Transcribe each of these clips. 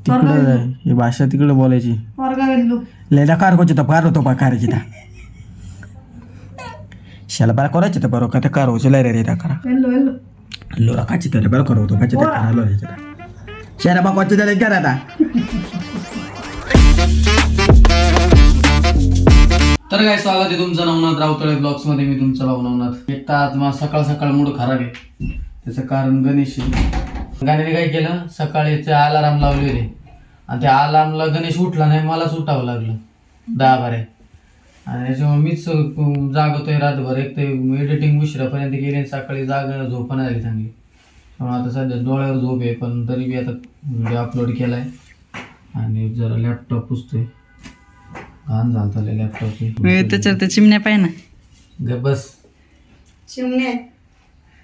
तिकडं ही भाषा तिकडे बोलायची लेदा कार होची तर कार होतो करायची त्या शाला बरं करायची तर बरं का त्या कार होची लै रे करा लोरा काची तर बरं करवतो काची तर करा लोरायची शाला बा कोची तर करा आता. तर काय स्वागत आहे तुमचं नवनाथ रावतळे ब्लॉग्स मध्ये. मी तुमचा भाऊ नवनाथ. एक तर आज माझा सकाळ सकाळ मूड खराब आहे. त्याचं कारण गणेश गाण्याने काय केलं, सकाळीचे अलाराम लावले होते आणि त्या अलार्मला गणेश उठला नाही, मलाच उठावं लागलं 10-12. आणि त्याच्यामुळे मीच जागतोय रातभर. एक ते एडिटिंग उशिरापर्यंत गेले, सकाळी झोप नाही झाली चांगली. त्यामुळे आता सध्या डोळ्यावर झोप आहे, पण तरी बी आता व्हिडिओ अपलोड केलाय आणि जरा लॅपटॉप पुसतोय. घाण झालता लॅपटॉपची. त्याच्यावर त्या चिमण्या पाहिजे ना. बस चिमण्या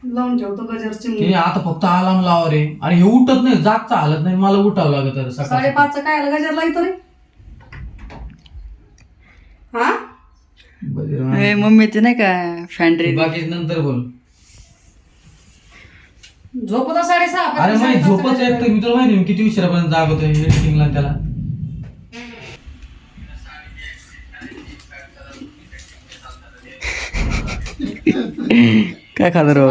लावून ठेवतो गजर चिमणी. आता फक्त अलार्म लावा रे, आणि हे उठत नाही, जागचा हालत नाही, मला उठावं लागत. 5:30 काय आलं गजर लावतो रे. हा मम्मीचे नाही का फॅन्ड्री. बाकी नंतर बोल. झोपतो 6:30. अरे माहिती झोपच येत. मी तुला माहिती किती उशिरापर्यंत जागतोय एडिटिंगला. त्याला काय खात रे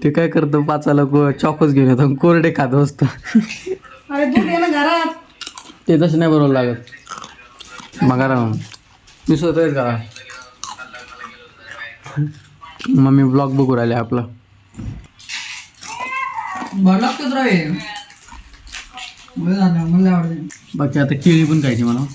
ते काय करतो, पाचाला चॉकोच घेऊन येतो, कोरडे खात असतो. अरे दूध ये ना घरात. ते तसं नाही बरोबर लागत. मग मी स्वतःच करा. मम्मी ब्लॉग बघू राहिले आपला. बाकी आता केळी पण खायची मला.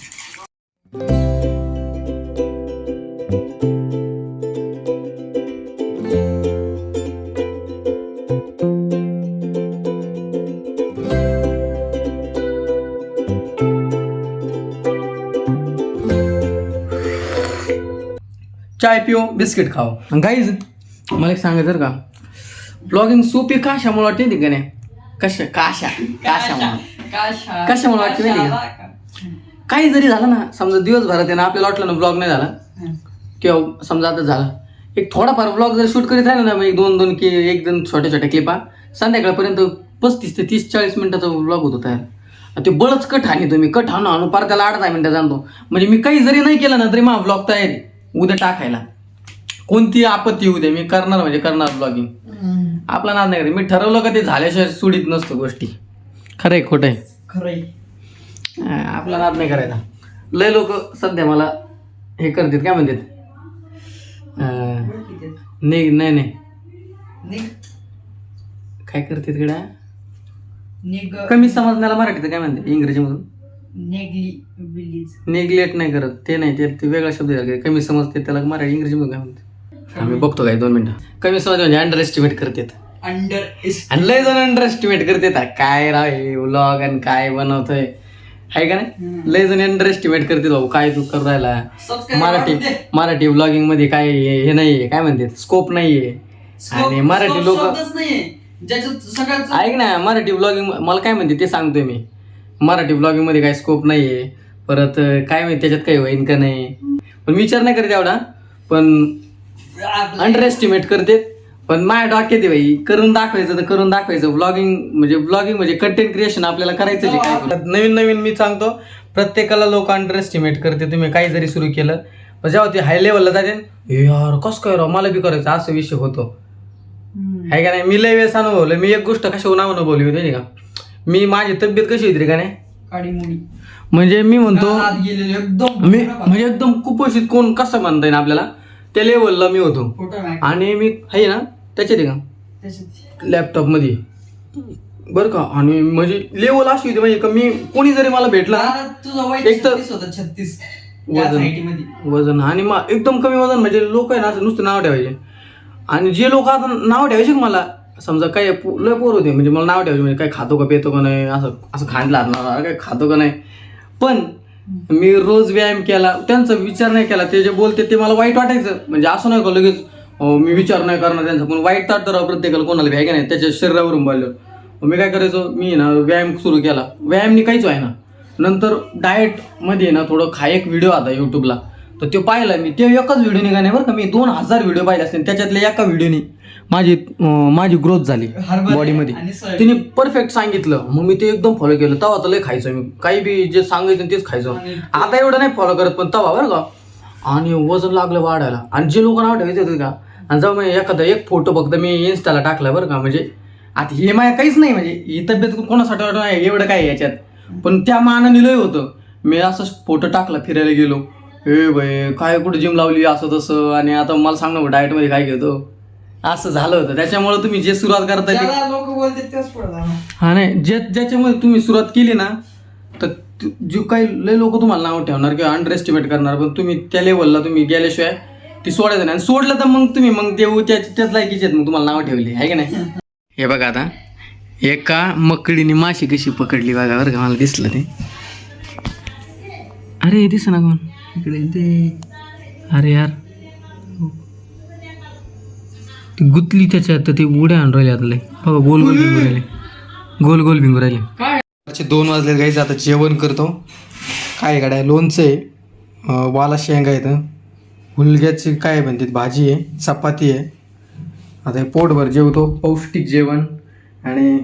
चाय पिओ, बिस्किट खाओ. गाईज मला एक सांगायचं जर का, ब्लॉगिंग सोपी कशामुळे वाटते ती का नाही? कशामुळे वाटते माहिती का? काही जरी झालं ना, समजा दिवसभरात आहे ना, आपल्याला वाटलं ना ब्लॉग नाही झाला, किंवा समजा आता झाला एक थोडाफार ब्लॉग जर शूट करीत राहिलं ना, मग 2-2 की 1-2 छोट्या छोट्या क्लिपा संध्याकाळपर्यंत 35 ते 30-40 मिनिटाचा ब्लॉग होतो तयार. ते बळच कट हानी तुम्ही कट आणू पार त्याला 8-10 मिनिटं जाणतो. म्हणजे मी काही जरी नाही केलं ना, तरी माझा ब्लॉग तयार आहे उद्या टाकायला. कोणती आपत्ती येऊ दे, मी करणार म्हणजे करणार ब्लॉगिंग. आपला नाद नाही करत. मी ठरवलं का ते झाल्याशिवाय सुडीत नसतो गोष्टी. खरंय खोटंय? खरंय. आपला नाद नाही करायचा. लय लोक सध्या मला हे करतात, काय म्हणतात, नाही काय करतात कडा, कमी समजण्याला मराठीत काय म्हणते इंग्रजीमधून? नेग्लेक्ट नाही करत, ते नाही, ते वेगळा शब्द आहे. कमी समजते त्याला मराठी इंग्रजीमधून काय म्हणते आम्ही बघतो काय 2 मिनिटं. कमी समज म्हणजे अंडर एस्टिमेट करतात. आणि लय जण अंडर एस्टिमेट करतात. काय राव हे व्लॉग आणि काय बनवतोय, आहे का नाही? लय जण अंडर एस्टिमेट करतात. भाऊ काय तू करू राहिला, मराठी व्लॉगिंग मध्ये काय हे नाहीये, काय म्हणतात, स्कोप नाहीये. आणि मराठी लोक ऐक ना, मराठी व्लॉगिंग मला काय म्हणते ते सांगतोय मी. मराठी व्लॉगिंग मध्ये काय स्कोप नाहीये, परत काय माहिती त्याच्यात काही होईन का नाही, पण विचार नाही करते एवढा, पण अंडर एस्टिमेट करते. पण माझ्या डोक्यात आहे भाई, करून दाखवायचं तर करून दाखवायचं. व्लॉगिंग म्हणजे कंटेंट क्रिएशन आपल्याला करायचं जे काय. नवीन मी सांगतो, प्रत्येकाला लोक अंडर एस्टिमेट करते. तुम्ही काही जरी सुरू केलं, पण जेव्हा ते हाय लेवलला जाते, यार कसं काय राव मला बी करायचं, असं विषय होतो, आहे का नाही? मी लय वेळेस अनुभवलं. मी एक गोष्ट कशावर अनुभवली होती का, मी माझी तब्येत कशी होती का नाही, म्हणजे मी म्हणतो मी म्हणजे एकदम कुपोषित कोण कसं म्हणता येईल आपल्याला, त्या लेवलला मी होतो. आणि मी आहे ना त्याच्यात आहे का लॅपटॉप मध्ये बरं का, आणि म्हणजे लेवल अशी होती म्हणजे का, मी कोणी जरी मला भेटला एक तर 36 वजन आणि एकदम कमी वजन, म्हणजे लोक आहे ना नुसतं नाव ठेवायचे. आणि जे लोक आता नाव ठेवायचे मला, समजा काही लय पोर होते, म्हणजे मला नाव ठेवायचे, म्हणजे काय खातो का पितो का नाही, असं खांडला काय खातो का नाही. पण मी रोज व्यायाम केला, त्यांचा विचार नाही केला. ते जे बोलते ते मला वाईट वाटायचं. म्हणजे असं नाही का लगेच मी विचार नाही करणार त्यांचा, पण वाईट वाटतं प्रत्येकाला, कोणाला भ्याय का नाही त्याच्या शरीरावरून बोललं. मी काय करायचो, मी ना व्यायाम सुरू केला. व्यायामनी काहीच व्हाय ना. नंतर डाएट मध्ये ना थोडं एक व्हिडिओ आता युट्यूबला, तर तो पाहिला मी, ते एकच व्हिडिओ निघाले बरं का, मी 2000 व्हिडिओ पाहिले असतील, त्याच्यातल्या एका व्हिडिओनी माझी ग्रोथ झाली बॉडीमध्ये. तिने परफेक्ट सांगितलं, मग मी ते एकदम फॉलो केलं. तवा तर लय खायचो मी, काही बी जे सांगायचं तेच खायचो. आता एवढं नाही फॉलो करत, पण तवा बरं का. आणि वजन लागलं वाढायला, आणि जे लोक नाव ठेवायचे होते का, आणि जेव्हा मी एखादा एक फोटो फक्त मी इन्स्टाला टाकला बरं का, म्हणजे आता हे माझ्या काहीच नाही, म्हणजे ही तब्येत कोणासाठी वाटत नाही एवढं काय याच्यात, पण त्या मानाने लय होतं. मी असं फोटो टाकला, फिरायला गेलो, हे बाई काय कुठं जिम लावली असं तसं, आणि आता मला सांग ना डाएटमध्ये काय घेतो, असं झालं होतं. त्याच्यामुळे तुम्ही जे सुरुवात करता लोक बोलते तेच पडलं. हा नाही, ज्याच्यामुळे तुम्ही सुरुवात केली ना, तर जे काही लय लोक तुम्हाला नाव ठेवणार किंवा अंडर एस्टिमेट करणार, पण तुम्ही त्या लेवलला तुम्ही गेल्याशिवाय ती सोडायचं नाही. आणि सोडलं तर मग तुम्ही मग ते त्याच लायकीचे आहेत, मग तुम्हाला नाव ठेवली आहे की नाही. हे बघा आता एका मकडीने माशी कशी पकडली बघा बरं का, मला दिसलं ते. अरे दिस ना कोण इकडे ते, अरे यार ती गुतली त्याच्यात, तर ती उड्या आणून राहिले आतले बघा, गोल गोल भिंगू राहिले, गोल गोल भिंगू राहिले. काय 2 वाजले गाईच, आता जेवण करतो. काय गाड्या, लोणचं आहे, वाला शेंगा आहेत, हुलग्याची काय म्हणतात भाजी आहे, चपाती आहे. आता हे पोटभर जेवतो, पौष्टिक जेवण, आणि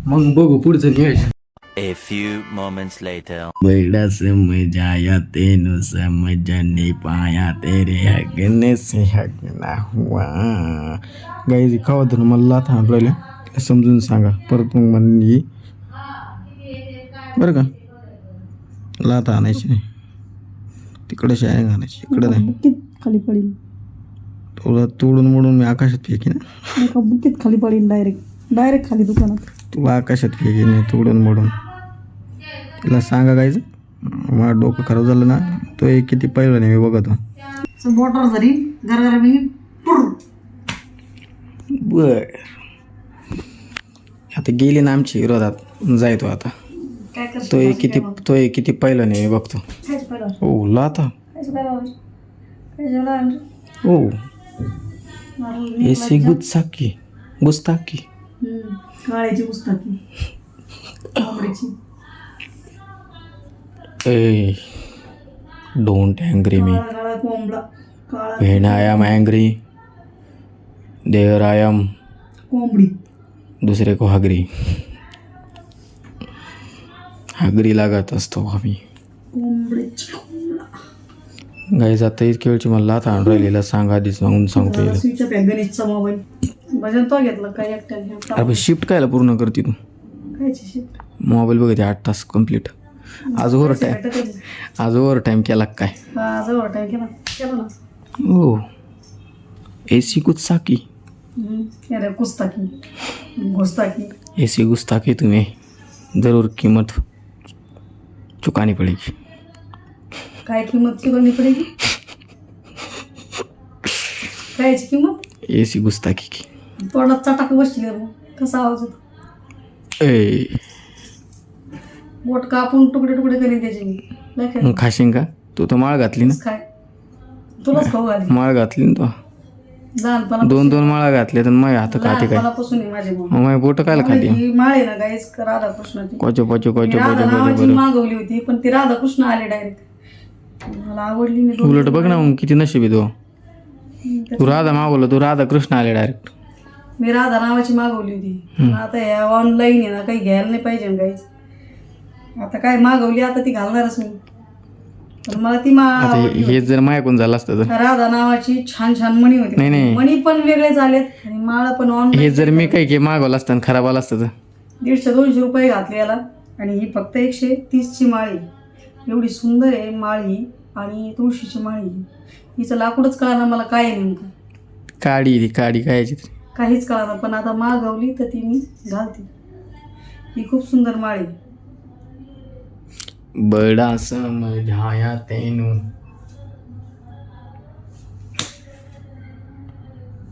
मग बघू पुढचं नियोजन. A few moments later. बड़ा समझ आया तेनु समझ नहीं पाया तेरे हगने से हगना हुआ. गाईज खावा तर मला लाथ हाण राहिले, समजून सांगा परत मग म्हणली बरं का, लाथ आणायची नाही, तिकडे शाळेत आणायची, इकडे नाही. खाली पडेल तुला तोडून मोडून मी आकाशात फेकीन, बुकीत खाली पडेल, डायरेक्ट खाली दुकानात. तुला आकाशात फेकीन मी तोडून मोडून. तिला सांगा गायचं, मला डोकं खराब झालं ना, तो एक किती पहिलं नाही मी बघतो. मोटर जरी घर मी बर आता गेली ना आमची विरोधात जायतो आता. काय करतो तो एक किती पहिलं नाही मी बघतो. ओ लाता ओ एसी गुस्ताकी काळ्याची पुस्तकी कोंबडीची. ए डोंट अँग्री मी, काळा कोंबडा, काळा when I am angry there I am कोंबडी, दुसरे को हगरी लागत असतो आम्ही. कोंबडीची कोंबडा. गाईज आता इतकी वेळची मला लाथ आणून राहिलेला सांगा आधीच सांगून सांगतो येईल. स्विच ऑफ आहे गणेशचा मोबाईल, भजन तो घेतला काय एकट्याने. अरे शिफ्ट कायला पूर्ण करते तू, कायची शिफ्ट मोबाईल बघते 8 तास कंप्लीट. आज ओव्हर टाइम केला काय. जवळ टाइम केला ना. ओ एसी गुस्ताकी, अरे गुस्ताकी गुस्ताकी. ऐसी गुस्ताखी तुम्हें ज़रूर कीमत चुकानी पड़ेगी. काय किंमत चुकानी पडेगी, कायची किंमत. ऐसी गुस्ताखी की. तोंडात चटाक बसली मग कसा आवाज होतो. ए बोट कापून तुकडे तुकडे करीन त्याचे मी. मग खाशीन का तू, तर माळ घातली ना. काय तुलाच खाऊ घाली माळ घातली ना तू, लहानपणा 2 माळा घातल्या तर माझ्या हात खाते काय, लहानपणापासून आहे माझी मग. माझी बोट कायला खाते. ही माळ आहे ना गाईच राधाकृष्णाची. कोचो कोचो मी कोचो राधा कोचो नावाची कोचो. मागवली होती, पण ती राधाकृष्ण आले डायरेक्ट. मला आवडली. मी उलट बघ ना मग किती नशीब आहे तू राधा मागवलं, तू राधा कृष्ण आले डायरेक्ट. मी राधा नावाची मागवली होती, पण आता ह्या ऑनलाईन आहे ना, काही घ्यायला नाही पाहिजे ना गाईच. आता काय मागवली, आता ती घालणारच मी. पण मला ती आता हे जर माझ्याकडून झालं असतं तर. राधा नावाची छान छान मणी होती. नाही. मणी पण वेगळे झालेत आणि माळा पण ऑनलाईन. हे जर मी काही मागवलं असतं खराब आलं असतं तर. 150-200 रुपये घातले याला, आणि ही फक्त 130ची माळी. एवढी सुंदर आहे माळी, आणि तुळशीची माळी. हिचं लाकूडच कळाना मला काय आहे नेमकं. काडी कायची काहीच कळाना, पण आता मागवली तर ती मी घालते. ही खूप सुंदर माळी. बडा समझाया तेनू.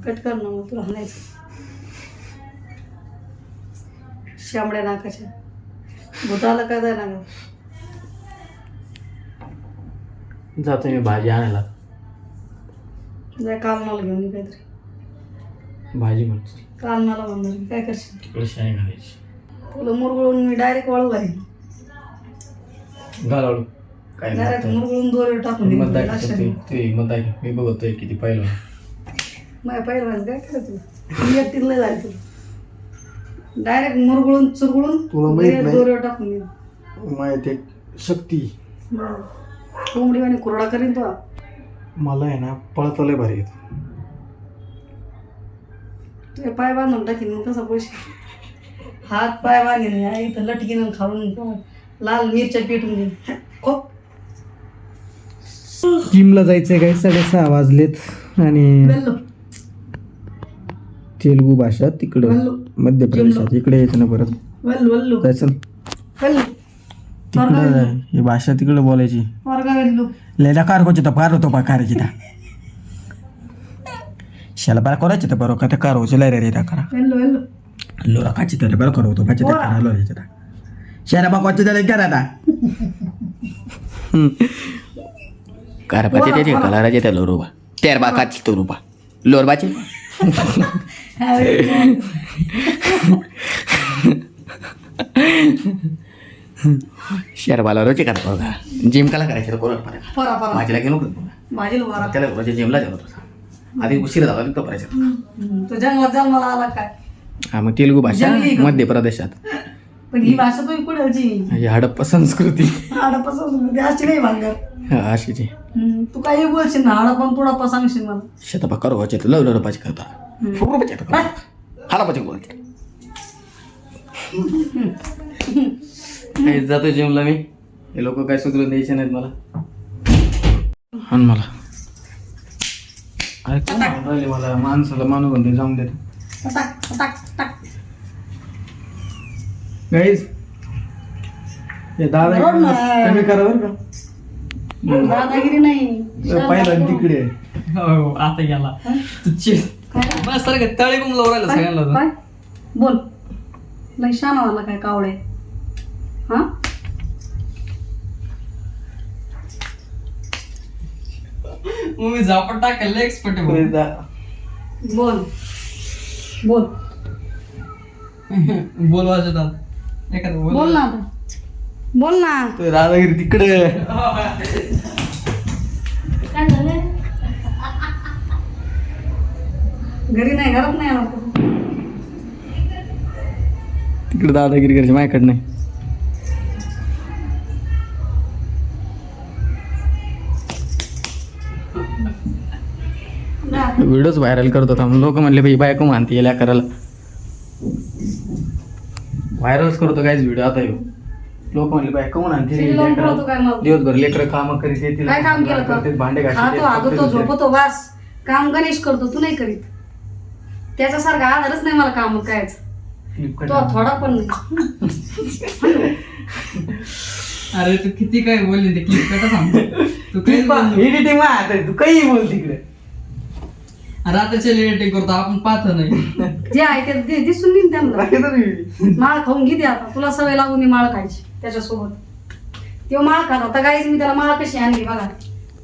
कट कर ना मग, तुला हाणायचं. शांबड्या नाकाच्या भूताला काय जाय ना. जातो मी भाजी आणायला. जाय कालनाला घेऊन ये काहीतरी. भाजी म्हणतो कालनाला म्हणणार काय करशील. तिकडे शाळे घालायची. तुला मुरगळून मी डायरेक्ट वाळू घालीन. घालावलं काय डायरेक्ट मुरगळून दोरे टाकून हिंमत दिली. दाखवतो लक्षात ते नाही. ते हिंमत दाखव मी बघतोय किती पाहिलं माझ्या पहिलं काय करायचं मी एकटीच लय जायचं डायरेक्ट मुरगळून चुरगळून तुला माहित नाही? दोरे टाकून दिली. माहिती एक शक्ती कोंबडी आणि कुरडा करीन तो मला आहे ना पळता लय भारी येतो तुझे पाय बांधून टाकीन मग कसा पैसे हात पाय बांधीन इथं लटकीन खाऊन लाल मिरच्या पेटून देईन खोप जिमला जायचंय काय 6:30 वाजलेत आणि वेल्लो तेलुगू भाषा तिकडं वल्लू. मध्य प्रदेशात इकडे यायचं ना परत वल्लू वल्लू जायचं ना. वल्लू तिकडं ही भाषा तिकडं बोलायची वर्गा वेल्लू लेला कार होते तर पार होतो पा करायची त्या शाला बारा करायची तर बरोबर का त्या कार होचे रे त्या करा वेल्लू वेल्लू लोरा काची तर बरं करवतो काची त्या करा लोरायची त्या शहरा बाकवाची त्याला करा आता कारपाचे त्याचे कलाराचे त्या लोरोबा तेर बाकाची तो रुपा लोरबाचे शेअरबाला रोचे करा बघा जिम कला करायची तर परा परा माझ्याला घेऊन माझी वारा त्याला रोजे जिमला जाऊ आधी उशीर झाला तो करायचं तो जंगलात जन्माला आला काय हा मग तेलुगू भाषा जंगली का? मध्य प्रदेशात पण ही भाषा तुम्ही कुठलची ही हडप्पा संस्कृती हाडपासून अशी नाही भांगर हा अशीची तू काही बोलशील ना हाडपण तुडापा सांगशील मला शेतापा करो व्हायचे तर लव लवपाची करता फुकरूपाची हालापाची बोलते जातो जिमला मी हे लोक काय सुधरून द्यायचे नाहीत मला आणि मला अरे कोण राहिले मला माणसाला मानू म्हणते जाऊन देतो टाक टाक टाक गाईज हे दादा बरोबर ना. कमी करा बरं का दादागिरी नाही पाहिलं तिकडे हो आता गेला बस सर तळे गुम लावून राहिलं सगळ्यांना काय बोल लय शान वाला काय कावळे हा मी झापट टाकायला एक्सपर्ट बोल बोल बोल वाजवतात एखादं बोल ना आता बोल ना दादागिरी तिकडे काय झालंय घरी नाही घरात नाही आला तिकडे दादागिरी करायची माझ्याकडे नाही व्हिडिओज व्हायरल करत होता लोक म्हणले भाई बायको मानते याला करायला व्हायरलच करतो काहीच व्हिडिओ आता येऊ लोक म्हणले बायको मानते TV लावून ठेवतो काय मग? दिवसभर लेकर काम करीत येतील काय काम केलं करतात, भांडे का खातो आगतो घासतात झोपतो वास काम गणेश करतो तू नाही करीत त्याच्यासारखा आधारच नाही मला काम कायच तो थोडा पण नाही अरे तू किती काय बोलली ते क्लिप कटा सांग तू काही एडिटिंग तू काही बोल तिकडे अरे आता चल एडिटिंग करतो आपण पाहतो नाही जे आहे ते दिसून देईन त्यांना माळ खाऊन घेते आता तुला सवय लागून ती माळ खायची त्याच्यासोबत तेव्हा माळ खात होता गाईच मी त्याला माळ कशी आणली बघा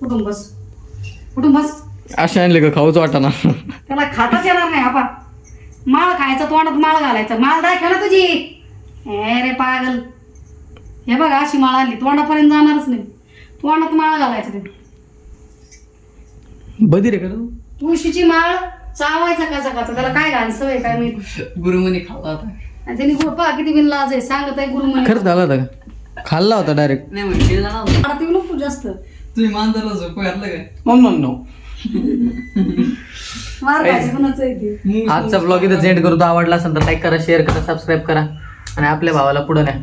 कुठून बस असे आणले का खाऊच वाटा ना त्याला खाताच येणार नाही आपा माळ खायचा तोंडात माळ घालायचा माळ दाखव ना तुझी रे पागल हे बघा अशी माळ आणली तोंडापर्यंत जाणारच नाही तोंडात माळ घालायचं ते बधी रे का तू तुळशीची माळ चावायचा कसा कसा त्याला काय घाल सवय काय माहिती गुरुमनी खाल्ला होता आणि त्यांनी गोपा किती बिन लाज आहे सांगत आहे गुरु म्हणे खरंच झाला होता का खाल्ला होता डायरेक्ट नाही म्हणजे ना आता येऊ नको जास्त तुम्ही मांजरला झोप घातलं काय म्हणून मार खायचं कुणाचं आहे ते आजचा ब्लॉग इथं सेंड करतो आवडला असेल तर लाईक करा शेअर करा सबस्क्राईब करा आणि आपल्या भावाला पुढे न्या